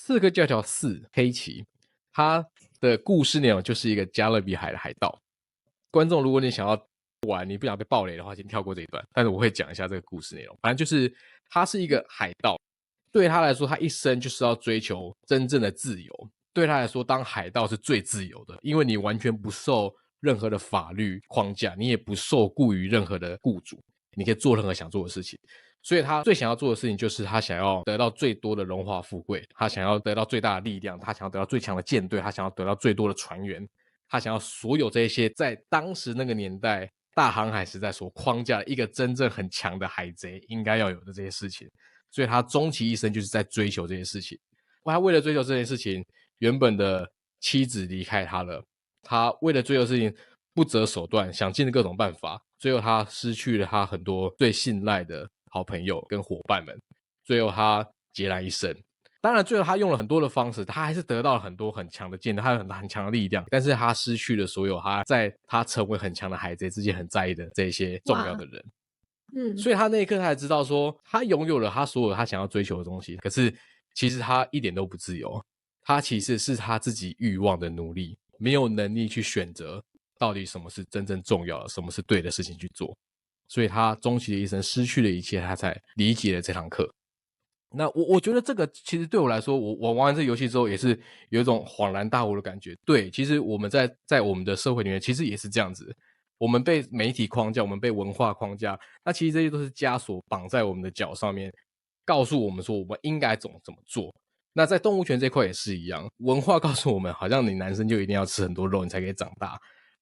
刺客教条4黑旗，它的故事内容就是一个加勒比海的海盗。观众如果你想要玩，你不想被爆雷的话，请跳过这一段，但是我会讲一下这个故事内容。反正就是他是一个海盗，对他来说他一生就是要追求真正的自由。对他来说当海盗是最自由的，因为你完全不受任何的法律框架，你也不受雇于任何的雇主，你可以做任何想做的事情。所以他最想要做的事情就是他想要得到最多的荣华富贵，他想要得到最大的力量，他想要得到最强的舰队，他想要得到最多的船员，他想要所有这些在当时那个年代大航海时代所框架的一个真正很强的海贼应该要有的这些事情。所以他终其一生就是在追求这些事情。他为了追求这件事情，原本的妻子离开他了，他为了追求事情不择手段，想尽了各种办法，最后他失去了他很多最信赖的好朋友跟伙伴们，最后他孑然一身。当然最后他用了很多的方式，他还是得到了很多很强的剑，他有很强的力量，但是他失去了所有他在他成为很强的海贼之前很在意的这些重要的人。所以他那一刻他才知道说他拥有了他所有他想要追求的东西，可是其实他一点都不自由，他其实是他自己欲望的奴隶，没有能力去选择到底什么是真正重要的，什么是对的事情去做。所以他终其的一生失去了一切，他才理解了这堂课。那我觉得这个其实对我来说，我玩完这个游戏之后也是有一种恍然大悟的感觉。对，其实我们在我们的社会里面其实也是这样子，我们被媒体框架，我们被文化框架，那其实这些都是枷锁绑在我们的脚上面，告诉我们说我们应该怎么做。那在动物权这块也是一样，文化告诉我们好像你男生就一定要吃很多肉你才可以长大，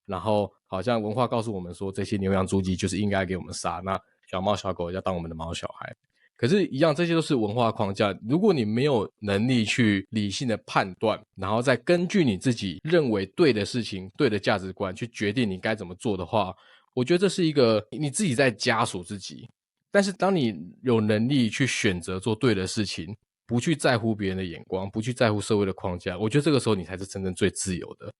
然后好像文化告诉我们说这些牛羊猪鸡就是应该给我们杀，那小猫小狗要当我们的毛小孩。可是一样，这些都是文化框架，如果你没有能力去理性的判断，然后再根据你自己认为对的事情，对的价值观去决定你该怎么做的话，我觉得这是一个你自己在枷锁自己。但是当你有能力去选择做对的事情，不去在乎别人的眼光，不去在乎社会的框架，我觉得这个时候你才是真正最自由的。